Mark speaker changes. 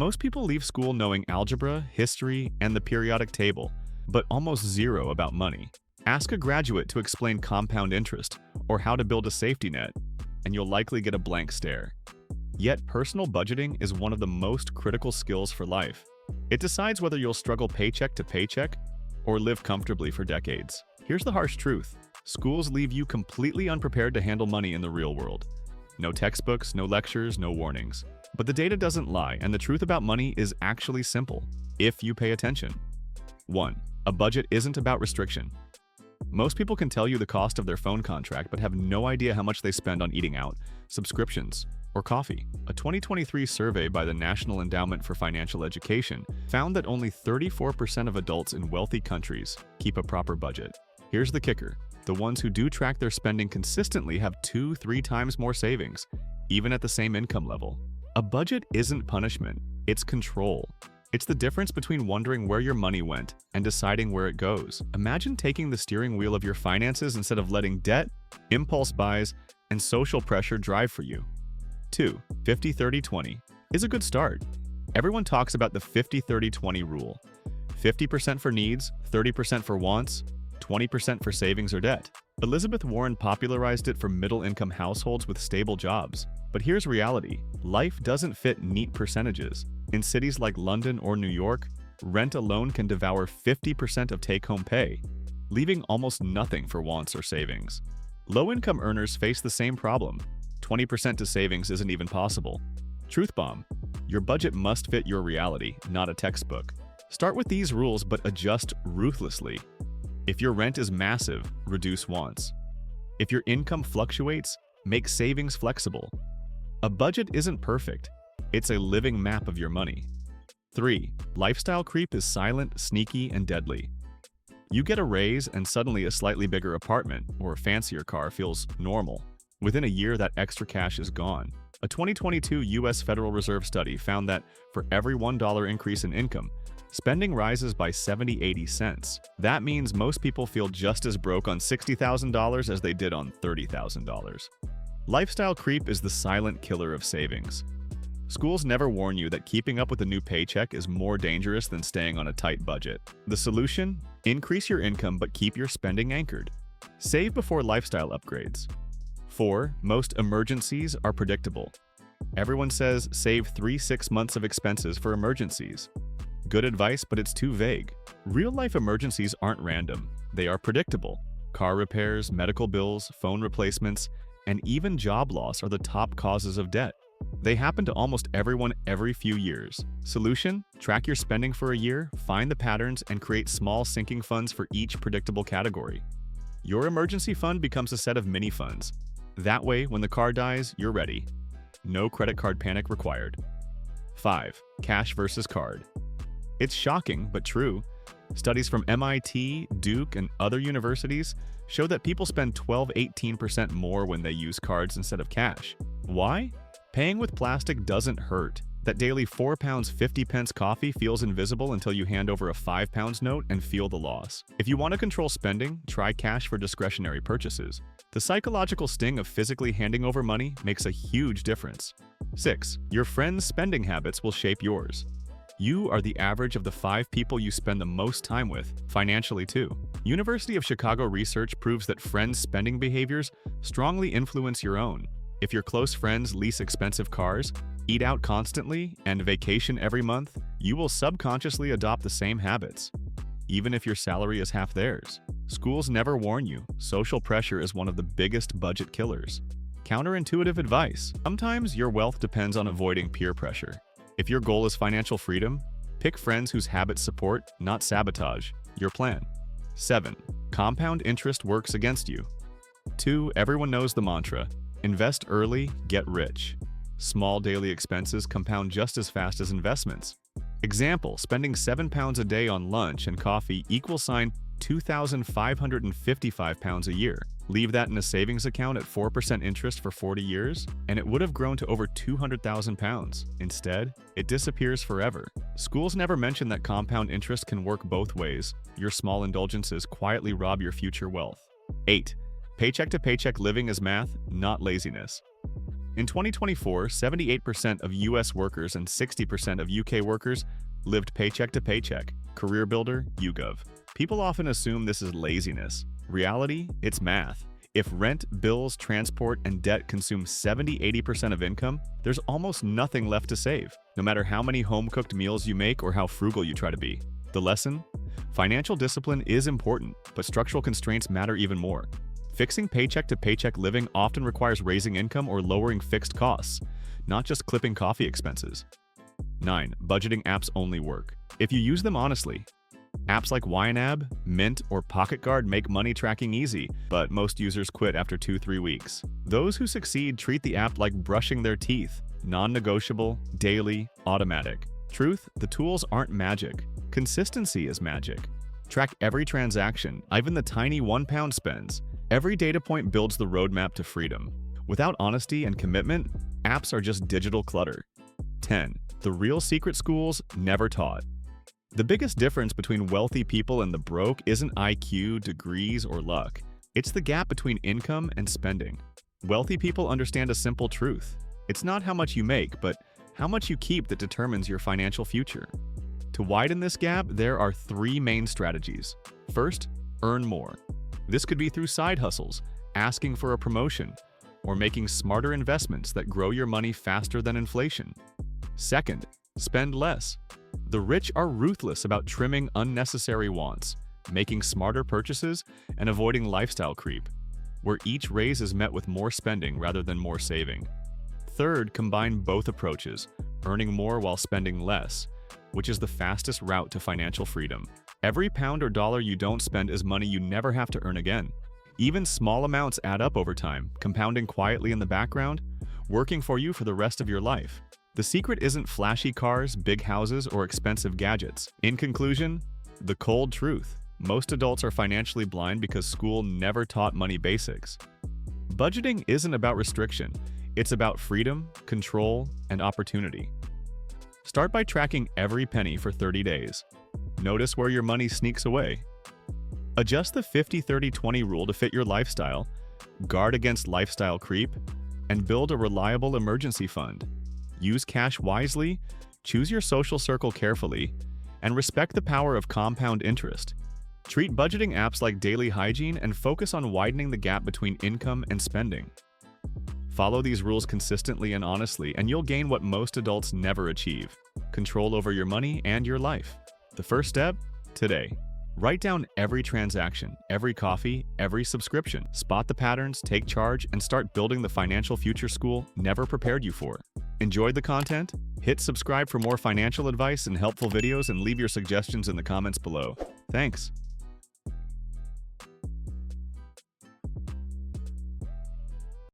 Speaker 1: Most people leave school knowing algebra, history, and the periodic table, but almost zero about money. Ask a graduate to explain compound interest or how to build a safety net, and you'll likely get a blank stare. Yet, personal budgeting is one of the most critical skills for life. It decides whether you'll struggle paycheck to paycheck or live comfortably for decades. Here's the harsh truth. Schools leave you completely unprepared to handle money in the real world. No textbooks, no lectures, no warnings. But the data doesn't lie, and the truth about money is actually simple, if you pay attention. 1. A budget isn't about restriction. Most people can tell you the cost of their phone contract but have no idea how much they spend on eating out, subscriptions, or coffee. A 2023 survey by the National Endowment for Financial Education found that only 34% of adults in wealthy countries keep a proper budget. Here's the kicker. The ones who do track their spending consistently have 2-3 times more savings, even at the same income level. A budget isn't punishment, it's control. It's the difference between wondering where your money went and deciding where it goes. Imagine taking the steering wheel of your finances instead of letting debt, impulse buys, and social pressure drive for you. 2. 50-30-20 is a good start. Everyone talks about the 50-30-20 rule. 50% for needs, 30% for wants, 20% for savings or debt. Elizabeth Warren popularized it for middle-income households with stable jobs. But here's reality. Life doesn't fit neat percentages. In cities like London or New York, rent alone can devour 50% of take-home pay, leaving almost nothing for wants or savings. Low-income earners face the same problem. 20% to savings isn't even possible. Truth bomb. Your budget must fit your reality, not a textbook. Start with these rules but adjust ruthlessly. If your rent is massive, reduce wants. If your income fluctuates, make savings flexible. A budget isn't perfect. It's a living map of your money. 3. Lifestyle creep is silent, sneaky, and deadly. You get a raise and suddenly a slightly bigger apartment or a fancier car feels normal. Within a year, that extra cash is gone. A 2022 U.S. Federal Reserve study found that for every $1 increase in income, spending rises by 70-80 cents. That means most people feel just as broke on $60,000 as they did on $30,000. Lifestyle creep is the silent killer of savings. Schools never warn you that keeping up with a new paycheck is more dangerous than staying on a tight budget. The solution? Increase your income but keep your spending anchored. Save before lifestyle upgrades. 4. Most emergencies are predictable. Everyone says save 3-6 months of expenses for emergencies. Good advice, but it's too vague. Real-life emergencies aren't random. They are predictable. Car repairs, medical bills, phone replacements, and even job loss are the top causes of debt. They happen to almost everyone every few years. Solution? Track your spending for a year, find the patterns, and create small sinking funds for each predictable category. Your emergency fund becomes a set of mini funds. That way, when the car dies, you're ready. No credit card panic required. 5. Cash versus card. It's shocking, but true. Studies from MIT, Duke, and other universities show that people spend 12-18% more when they use cards instead of cash. Why? Paying with plastic doesn't hurt. That daily £4.50 coffee feels invisible until you hand over a £5 note and feel the loss. If you want to control spending, try cash for discretionary purchases. The psychological sting of physically handing over money makes a huge difference. 6. Your friends' spending habits will shape yours. You are the average of the 5 people you spend the most time with, financially too. University of Chicago research proves that friends' spending behaviors strongly influence your own. If your close friends lease expensive cars, eat out constantly, and vacation every month, you will subconsciously adopt the same habits, even if your salary is half theirs. Schools never warn you. Social pressure is one of the biggest budget killers. Counterintuitive advice. Sometimes your wealth depends on avoiding peer pressure. If your goal is financial freedom, pick friends whose habits support, not sabotage, your plan. 7. Compound interest works against you. 2. Everyone knows the mantra. Invest early, get rich. Small daily expenses compound just as fast as investments. Example, spending £7 a day on lunch and coffee equals £2,555 a year. Leave that in a savings account at 4% interest for 40 years, and it would have grown to over £200,000. Instead, it disappears forever. Schools never mention that compound interest can work both ways. Your small indulgences quietly rob your future wealth. 8. Paycheck to paycheck living is math, not laziness. In 2024, 78% of US workers and 60% of UK workers lived paycheck to paycheck. Career Builder, YouGov. People often assume this is laziness. Reality, it's math. If rent, bills, transport, and debt consume 70–80% of income, there's almost nothing left to save, no matter how many home-cooked meals you make or how frugal you try to be. The lesson? Financial discipline is important, but structural constraints matter even more. Fixing paycheck-to-paycheck living often requires raising income or lowering fixed costs, not just clipping coffee expenses. 9. Budgeting apps only work if you use them honestly. Apps like YNAB, Mint, or Pocket Guard make money tracking easy, but most users quit after 2–3 weeks. Those who succeed treat the app like brushing their teeth, non-negotiable, daily, automatic. Truth, the tools aren't magic. Consistency is magic. Track every transaction, even the tiny £1 spends. Every data point builds the roadmap to freedom. Without honesty and commitment, apps are just digital clutter. 10. The real secret schools never taught. The biggest difference between wealthy people and the broke isn't IQ, degrees, or luck. It's the gap between income and spending. Wealthy people understand a simple truth. It's not how much you make, but how much you keep that determines your financial future. To widen this gap, there are 3 main strategies. First, earn more. This could be through side hustles, asking for a promotion, or making smarter investments that grow your money faster than inflation. Second, spend less. The rich are ruthless about trimming unnecessary wants, making smarter purchases, and avoiding lifestyle creep, where each raise is met with more spending rather than more saving. Third, combine both approaches, earning more while spending less, which is the fastest route to financial freedom. Every pound or dollar you don't spend is money you never have to earn again. Even small amounts add up over time, compounding quietly in the background, working for you for the rest of your life. The secret isn't flashy cars, big houses, or expensive gadgets. In conclusion, the cold truth: most adults are financially blind because school never taught money basics. Budgeting isn't about restriction, it's about freedom, control, and opportunity. Start by tracking every penny for 30 days. Notice where your money sneaks away. Adjust the 50–30–20 rule to fit your lifestyle, guard against lifestyle creep, and build a reliable emergency fund. Use cash wisely, choose your social circle carefully, and respect the power of compound interest. Treat budgeting apps like daily hygiene and focus on widening the gap between income and spending. Follow these rules consistently and honestly, and you'll gain what most adults never achieve: control over your money and your life. The first step? Today. Write down every transaction, every coffee, every subscription. Spot the patterns, take charge, and start building the financial future school never prepared you for. Enjoyed the content? Hit subscribe for more financial advice and helpful videos, and leave your suggestions in the comments below. Thanks!